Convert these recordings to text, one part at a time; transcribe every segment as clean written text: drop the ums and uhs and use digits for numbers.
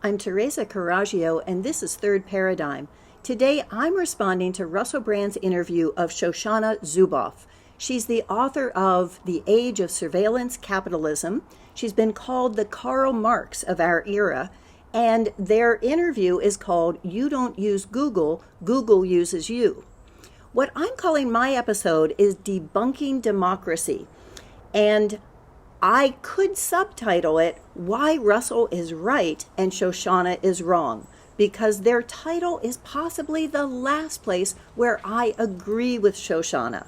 I'm Teresa Carraggio, and this is Third Paradigm. Today, I'm responding to Russell Brand's interview of Shoshana Zuboff. She's the author of The Age of Surveillance Capitalism. She's been called the Karl Marx of our era, and their interview is called You Don't Use Google, Google Uses You. What I'm calling my episode is Debunking Democracy, and I could subtitle it, Why Russell is Right and Shoshana is Wrong, because their title is possibly the last place where I agree with Shoshana.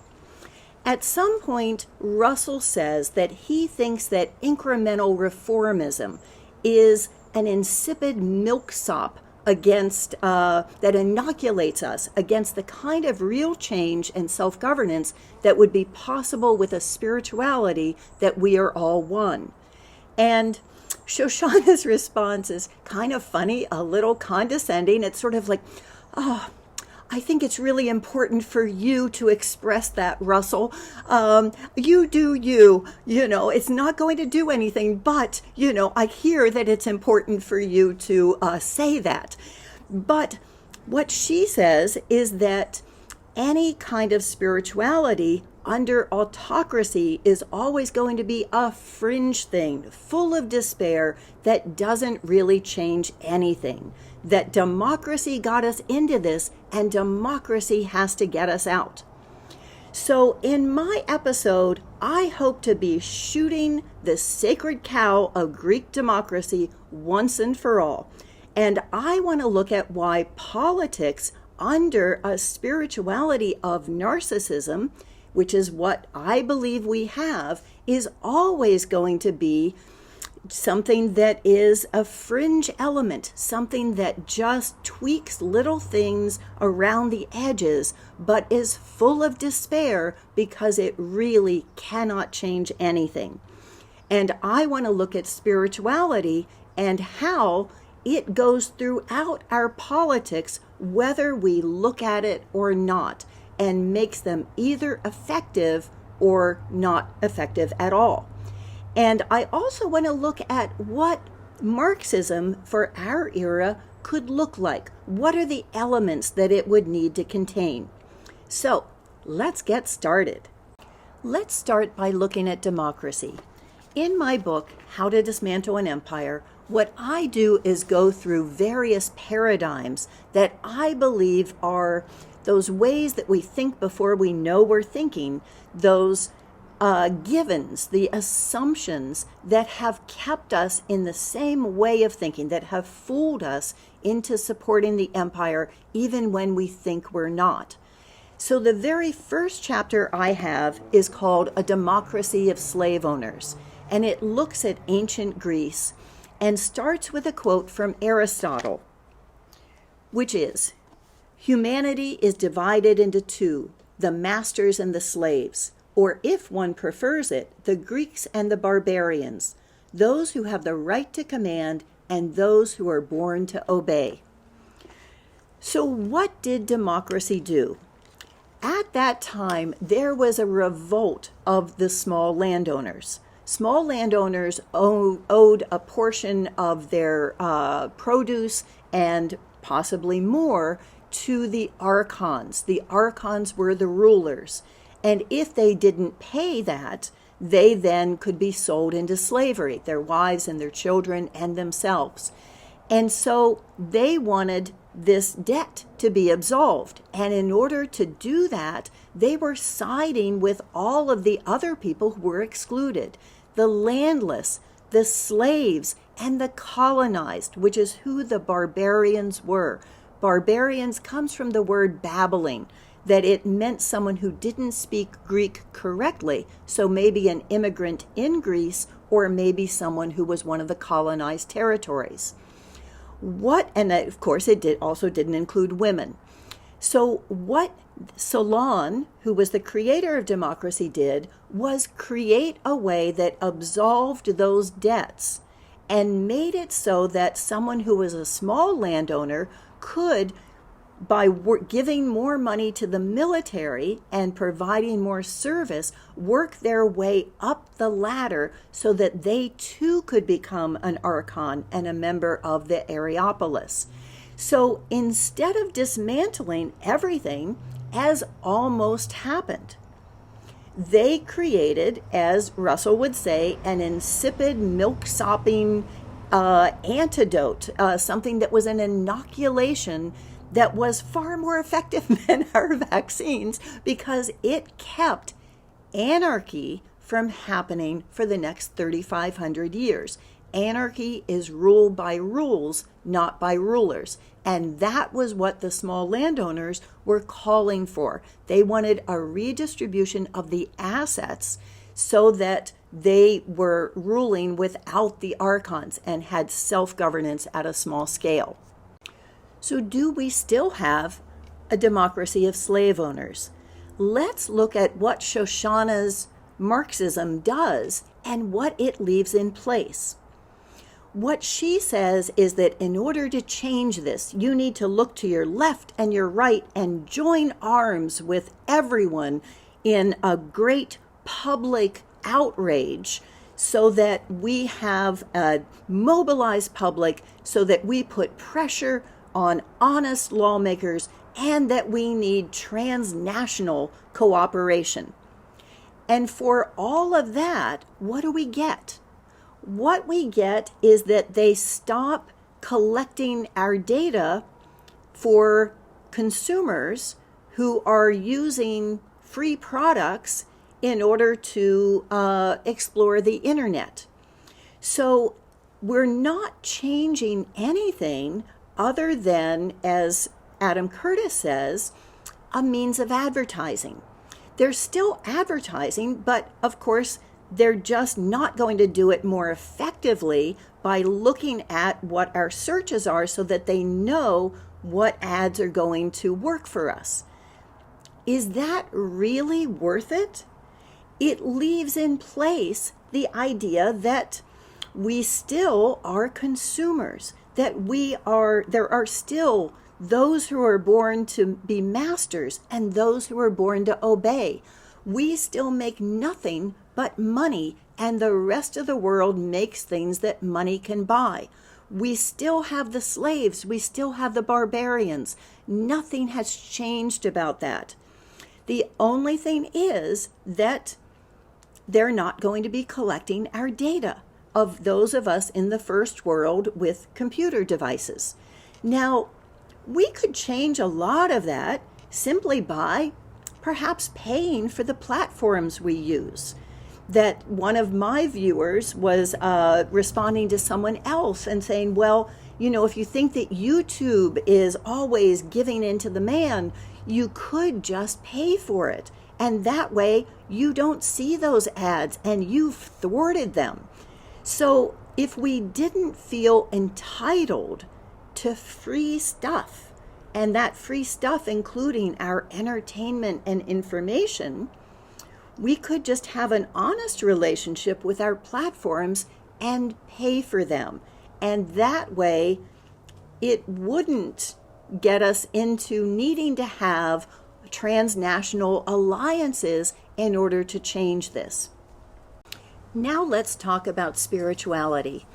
At some point, Russell says that he thinks that incremental reformism is an insipid milksop against that inoculates us against the kind of real change and self-governance that would be possible with a spirituality that we are all one. And Shoshana's response is kind of funny, a little condescending. It's sort of like, oh, I think it's really important for you to express that, Russell. You do you, it's not going to do anything, but, I hear that it's important for you to say that. But what she says is that any kind of spirituality under autocracy is always going to be a fringe thing, full of despair that doesn't really change anything. That democracy got us into this, and democracy has to get us out. So in my episode, I hope to be shooting the sacred cow of Greek democracy once and for all. And I want to look at why politics under a spirituality of narcissism, which is what I believe we have, is always going to be something that is a fringe element, something that just tweaks little things around the edges, but is full of despair because it really cannot change anything. And I want to look at spirituality and how it goes throughout our politics, whether we look at it or not, and makes them either effective or not effective at all. And I also want to look at what Marxism for our era could look like. What are the elements that it would need to contain? So let's get started. Let's start by looking at democracy. In my book, How to Dismantle an Empire, what I do is go through various paradigms that I believe are those ways that we think before we know we're thinking, those givens, the assumptions that have kept us in the same way of thinking, that have fooled us into supporting the empire even when we think we're not. So the very first chapter I have is called A Democracy of Slave Owners, and it looks at ancient Greece and starts with a quote from Aristotle, which is, "Humanity is divided into two, the masters and the slaves, or if one prefers it, the Greeks and the barbarians, those who have the right to command and those who are born to obey." So what did democracy do? At that time, there was a revolt of the small landowners. Small landowners owed a portion of their produce and possibly more to the archons. The archons were the rulers. And if they didn't pay that, they then could be sold into slavery, their wives and their children and themselves. And so they wanted this debt to be absolved. And in order to do that, they were siding with all of the other people who were excluded, the landless, the slaves, and the colonized, which is who the barbarians were. Barbarians comes from the word babbling, that it meant someone who didn't speak Greek correctly, so maybe an immigrant in Greece, or maybe someone who was one of the colonized territories. And of course it didn't include women. So what Solon, who was the creator of democracy, did was create a way that absolved those debts and made it so that someone who was a small landowner could by giving more money to the military and providing more service, work their way up the ladder so that they too could become an archon and a member of the Areopolis. So instead of dismantling everything, as almost happened, they created, as Russell would say, an insipid, milk-sopping antidote, something that was an inoculation that was far more effective than our vaccines, because it kept anarchy from happening for the next 3,500 years. Anarchy is ruled by rules, not by rulers. And that was what the small landowners were calling for. They wanted a redistribution of the assets so that they were ruling without the archons and had self-governance at a small scale. So do we still have a democracy of slave owners? Let's look at what Shoshana's Marxism does and what it leaves in place. What she says is that in order to change this, you need to look to your left and your right and join arms with everyone in a great public outrage so that we have a mobilized public, so that we put pressure on honest lawmakers, and that we need transnational cooperation. And for all of that, what do we get? What we get is that they stop collecting our data for consumers who are using free products in order to explore the internet. So we're not changing anything other than, as Adam Curtis says, a means of advertising. They're still advertising, but of course, they're just not going to do it more effectively by looking at what our searches are so that they know what ads are going to work for us. Is that really worth it? It leaves in place the idea that we still are consumers, that there are still those who are born to be masters and those who are born to obey. We still make nothing but money, and the rest of the world makes things that money can buy. We still have the slaves. We still have the barbarians. Nothing has changed about that. The only thing is that they're not going to be collecting our data of those of us in the first world with computer devices. Now, we could change a lot of that simply by perhaps paying for the platforms we use. That one of my viewers was responding to someone else and saying, well, you know, if you think that YouTube is always giving in to the man, you could just pay for it. And that way you don't see those ads and you've thwarted them. So if we didn't feel entitled to free stuff, and that free stuff including our entertainment and information, we could just have an honest relationship with our platforms and pay for them. And that way, it wouldn't get us into needing to have transnational alliances in order to change this. Now let's talk about spirituality.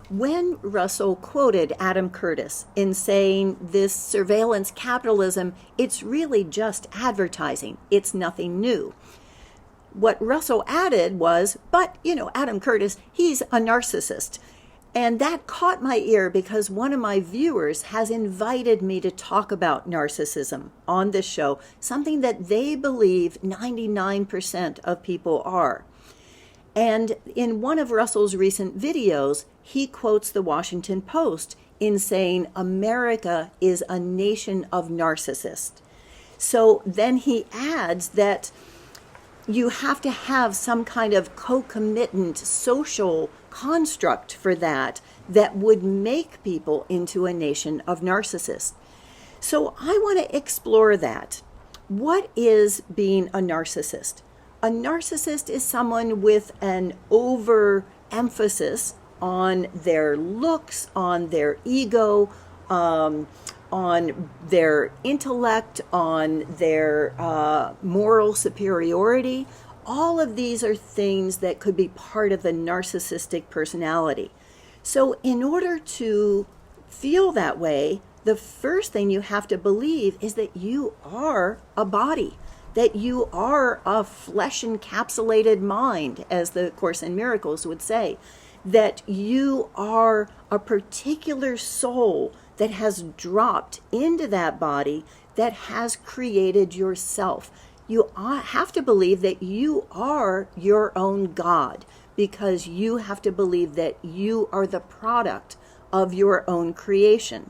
When Russell quoted Adam Curtis in saying this surveillance capitalism, it's really just advertising. It's nothing new. What Russell added was, but, you know, Adam Curtis, he's a narcissist. And that caught my ear because one of my viewers has invited me to talk about narcissism on this show, something that they believe 99% of people are. And in one of Russell's recent videos, he quotes the Washington Post in saying America is a nation of narcissists. So then he adds that you have to have some kind of concomitant social construct for that would make people into a nation of narcissists. So I want to explore that. What is being a narcissist? A narcissist is someone with an overemphasis on their looks, on their ego, on on their intellect, on their moral superiority. All of these are things that could be part of the narcissistic personality. So in order to feel that way, the first thing you have to believe is that you are a body, that you are a flesh-encapsulated mind, as the Course in Miracles would say, that you are a particular soul that has dropped into that body that has created yourself. You have to believe that you are your own God, because you have to believe that you are the product of your own creation.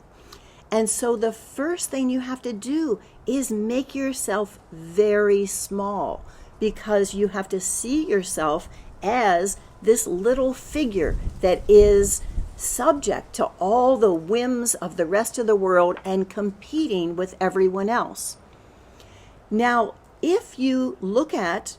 And so the first thing you have to do is make yourself very small, because you have to see yourself as this little figure that is subject to all the whims of the rest of the world and competing with everyone else. Now, if you look at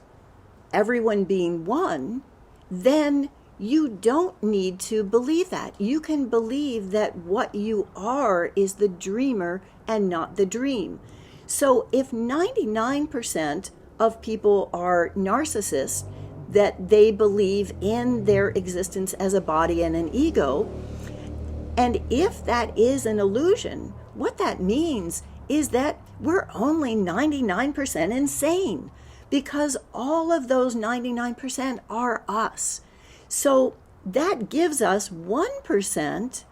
everyone being one, then you don't need to believe that. You can believe that what you are is the dreamer and not the dream. So if 99% of people are narcissists, that they believe in their existence as a body and an ego, and if that is an illusion, what that means is that we're only 99% insane, because all of those 99% are us. So that gives us 1%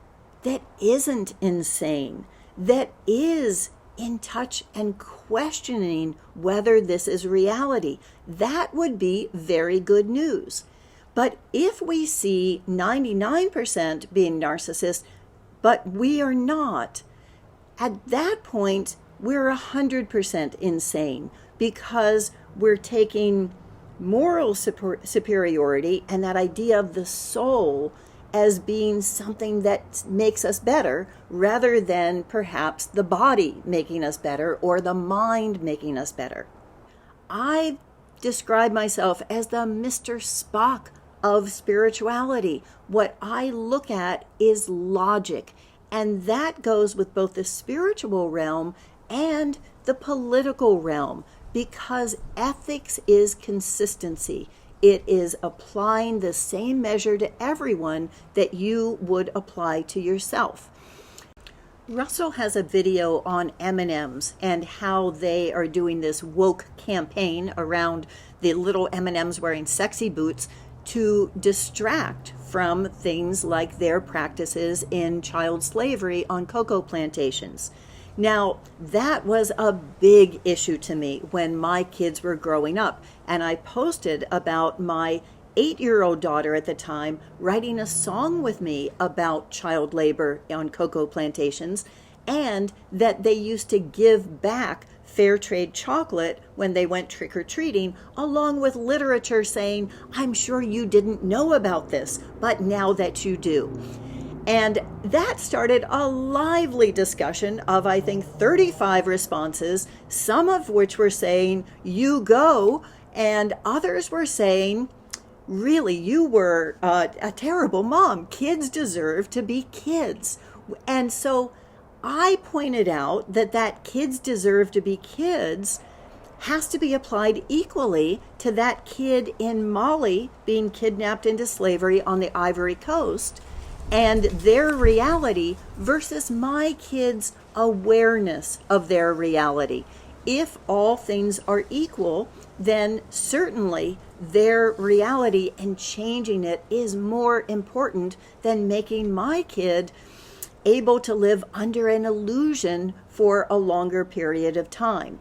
that isn't insane, that is in touch and questioning whether this is reality. That would be very good news. But if we see 99% being narcissists, but we are not, at that point, we're 100% insane, because we're taking moral superiority and that idea of the soul as being something that makes us better, rather than perhaps the body making us better or the mind making us better. I describe myself as the Mr. Spock of spirituality. What I look at is logic, and that goes with both the spiritual realm and the political realm, because ethics is consistency. It is applying the same measure to everyone that you would apply to yourself. Russell has a video on M&Ms and how they are doing this woke campaign around the little M&Ms wearing sexy boots to distract from things like their practices in child slavery on cocoa plantations. Now, that was a big issue to me when my kids were growing up, and I posted about my 8-year-old daughter at the time writing a song with me about child labor on cocoa plantations, and that they used to give back fair trade chocolate when they went trick-or-treating, along with literature saying, "I'm sure you didn't know about this, but now that you do." And that started a lively discussion of, I think, 35 responses, some of which were saying, "You go," and others were saying, "Really, you were a terrible mom. Kids deserve to be kids." And so I pointed out that kids deserve to be kids has to be applied equally to that kid in Mali being kidnapped into slavery on the Ivory Coast, and their reality versus my kids' awareness of their reality. If all things are equal, then certainly their reality and changing it is more important than making my kid able to live under an illusion for a longer period of time.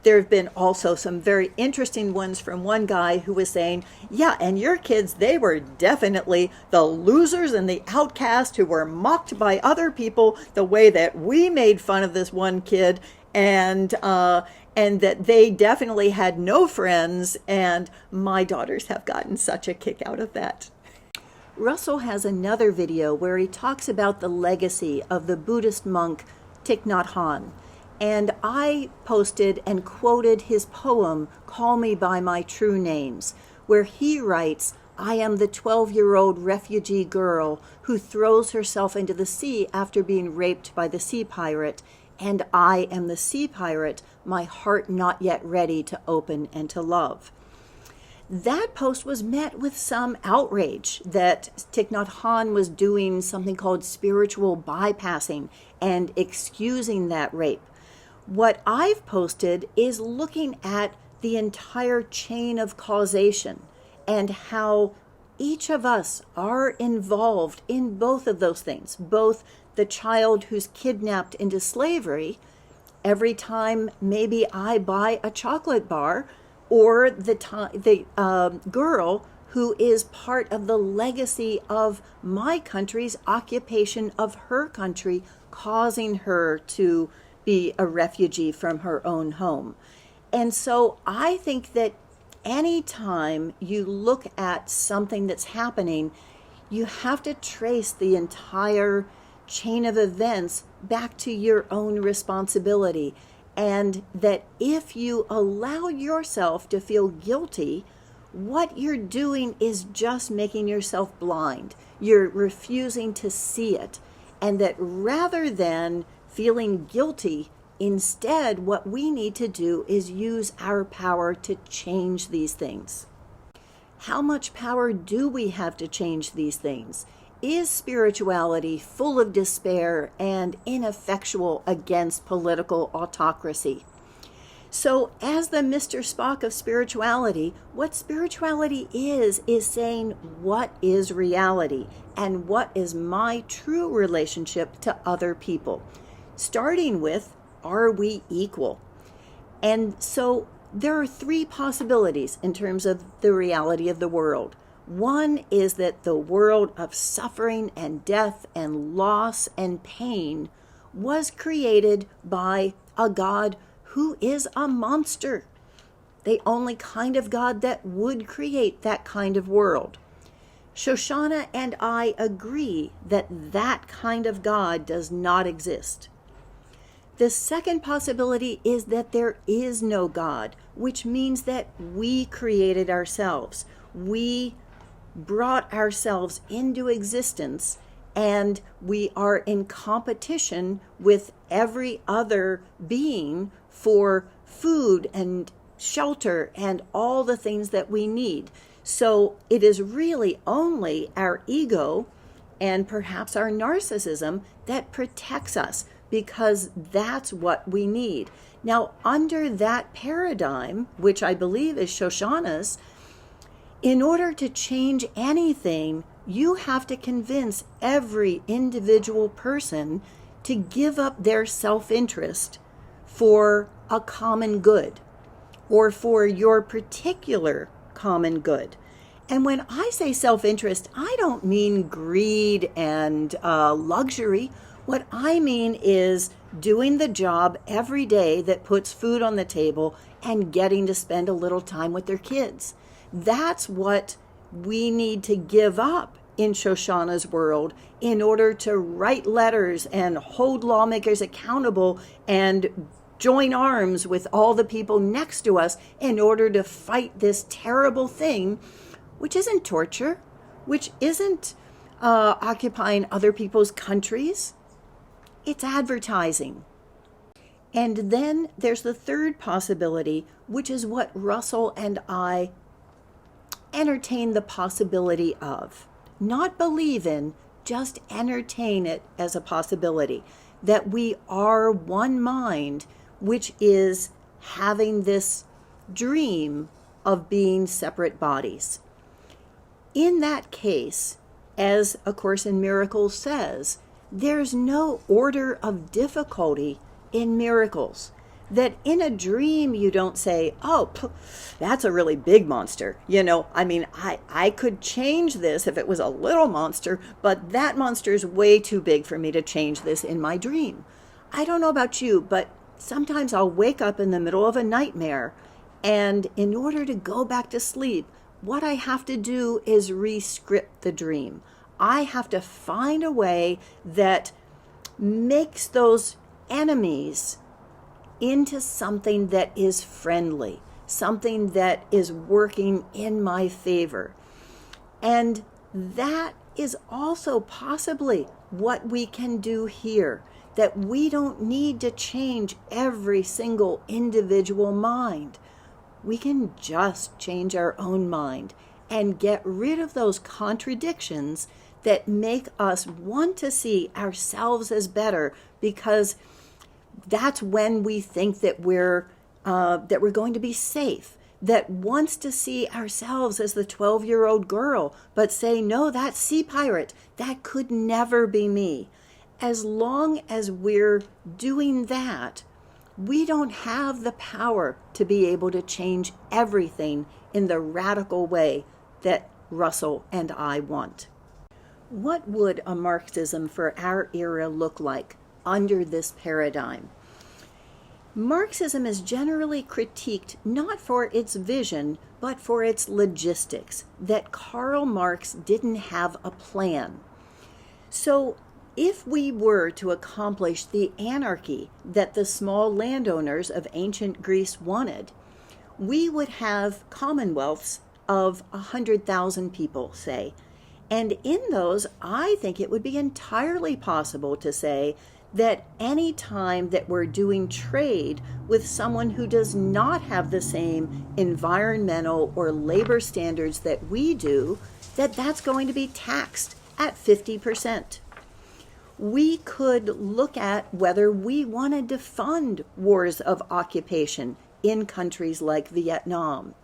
There have been also some very interesting ones from one guy who was saying, "Yeah, and your kids, they were definitely the losers and the outcast who were mocked by other people the way that we made fun of this one kid, and that they definitely had no friends, and my daughters have gotten such a kick out of that." Russell has another video where he talks about the legacy of the Buddhist monk Thich Nhat Hanh. And I posted and quoted his poem, "Call Me by My True Names," where he writes, "I am the 12-year-old refugee girl who throws herself into the sea after being raped by the sea pirate, and I am the sea pirate, my heart not yet ready to open and to love. That post was met with some outrage that Thich Nhat Hanh was doing something called spiritual bypassing and excusing that rape. What I've posted is looking at the entire chain of causation and how each of us are involved in both of those things, both the child who's kidnapped into slavery every time maybe I buy a chocolate bar, or the girl who is part of the legacy of my country's occupation of her country, causing her to be a refugee from her own home. And so I think that anytime you look at something that's happening, you have to trace the entire chain of events back to your own responsibility. And that if you allow yourself to feel guilty, what you're doing is just making yourself blind. You're refusing to see it. And that rather than feeling guilty, instead, what we need to do is use our power to change these things. How much power do we have to change these things? Is spirituality full of despair and ineffectual against political autocracy? So, as the Mr. Spock of spirituality, what spirituality is saying, what is reality and what is my true relationship to other people? Starting with, are we equal? And so there are three possibilities in terms of the reality of the world. One is that the world of suffering and death and loss and pain was created by a God who is a monster, the only kind of God that would create that kind of world. Shoshana and I agree that that kind of God does not exist. The second possibility is that there is no God, which means that we created ourselves. We brought ourselves into existence, and we are in competition with every other being for food and shelter and all the things that we need. So it is really only our ego and perhaps our narcissism that protects us, because that's what we need. Now, under that paradigm, which I believe is Shoshana's, in order to change anything, you have to convince every individual person to give up their self-interest for a common good, or for your particular common good. And when I say self-interest, I don't mean greed and luxury. What I mean is doing the job every day that puts food on the table and getting to spend a little time with their kids. That's what we need to give up in Shoshana's world in order to write letters and hold lawmakers accountable and join arms with all the people next to us in order to fight this terrible thing, which isn't torture, which isn't occupying other people's countries. It's advertising. And then there's the third possibility, which is what Russell and I entertain the possibility of. Not believe in, just entertain it as a possibility. That we are one mind, which is having this dream of being separate bodies. In that case, as A Course in Miracles says, there's no order of difficulty in miracles. That in a dream you don't say, oh, that's a really big monster. I could change this if it was a little monster, but that monster is way too big for me to change this in my dream. I don't know about you, but sometimes I'll wake up in the middle of a nightmare, and in order to go back to sleep, what I have to do is re-script the dream. I have to find a way that makes those enemies into something that is friendly, something that is working in my favor. And that is also possibly what we can do here. that we don't need to change every single individual mind. We can just change our own mind and get rid of those contradictions that make us want to see ourselves as better, because that's when we think that we're going to be safe, that wants to see ourselves as the 12-year-old girl, but say, no, that sea pirate, that could never be me. As long as we're doing that, we don't have the power to be able to change everything in the radical way that Russell and I want. What would a Marxism for our era look like under this paradigm? Marxism is generally critiqued not for its vision, but for its logistics, that Karl Marx didn't have a plan. So if we were to accomplish the anarchy that the small landowners of ancient Greece wanted, we would have commonwealths of 100,000 people, say. And in those, I think it would be entirely possible to say that any time that we're doing trade with someone who does not have the same environmental or labor standards that we do, that's going to be taxed at 50%. We could look at whether we wanted to fund wars of occupation in countries like Vietnam.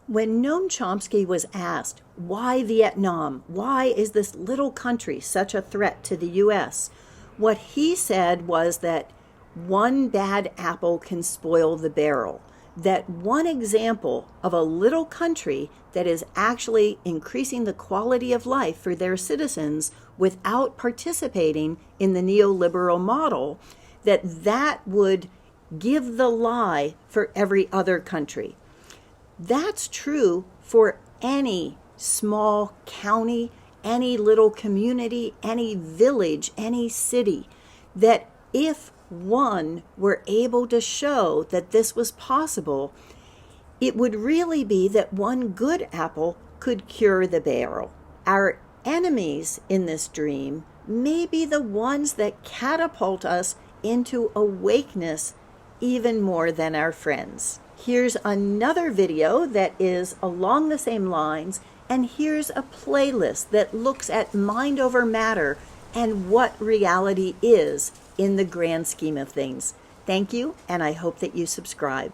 When Noam Chomsky was asked, why Vietnam? Why is this little country such a threat to the U.S.? What he said was that one bad apple can spoil the barrel. That one example of a little country that is actually increasing the quality of life for their citizens without participating in the neoliberal model, that would give the lie for every other country. That's true for any small county, any little community, any village, any city, that if one were able to show that this was possible, it would really be that one good apple could cure the barrel. Our enemies in this dream may be the ones that catapult us into awakeness even more than our friends. Here's another video that is along the same lines, and here's a playlist that looks at mind over matter and what reality is in the grand scheme of things. Thank you, and I hope that you subscribe.